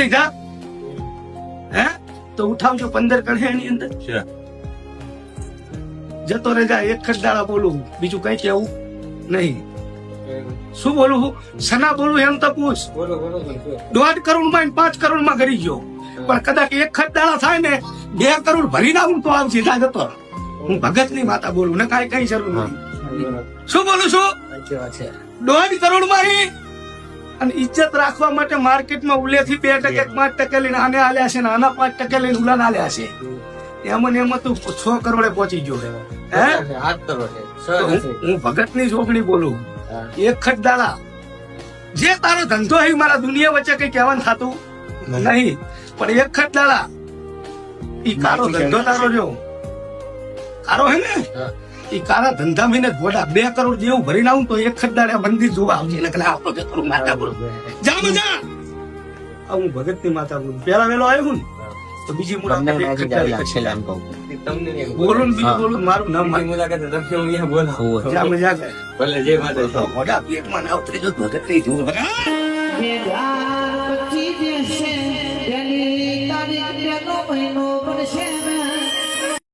લીધા હે તો ઉઠાવજો 15 કઢે એની અંદર જતો રહેજા. એક જ દાડા બોલું, બીજું કઈ કેવું નહીં. શું બોલું હું? સના બોલું એમ તો પૂછ. 1.5 કરોડ માં 5 કરોડ માં કરી ગયો, પણ કદાચ એક જ દાડા થાય ને 2 કરોડ ભરી નાખું તો આમ સીધા જતો. હું ભગત ની માતા બોલું ને કઈ જરૂર નથી. શું બોલું છું? 1.5 કરોડ માં અને ઇજ્જત રાખવા માટે માર્કેટમાં ઉલેથી 2% 5% લઈને આને આલ્યા છે ને આના 5% લઈને ઉલાને આલ્યા છે. એમાં ને એમાં તું 6 કરોડે પહોંચી ગયો. હે હું ભગત ની છોકરી બોલું. એક જ દાડા જે તારો ધંધો હે મારા દુનિયા વચ્ચે કઈ કહેવાનું થતું નહીં, પણ એક જ દાડા ઈ કારો ધંધો તારો જો કારો હે ને ઈ કારા ધંધા મહિને ગોડા 2 કરોડ જેવું ભરી નાખું તો એક જ દાડે મંદિર જોવા આવજે. એટલે આપણો કે થોડું માતા બોલું જા મજા. હું ભગત ની માતા બોલું. પેલા વેલો આવ્યો ને તો બીજી મુલાકાત બોલું બીજું બોલું મારું નામ મુલાકાત જા મજા ભલે જે માતા મોઢા પેટમાં ના ઉતરી જો ભગત ની જોર પછી જે છે તેની તારીખ 2 મહિનો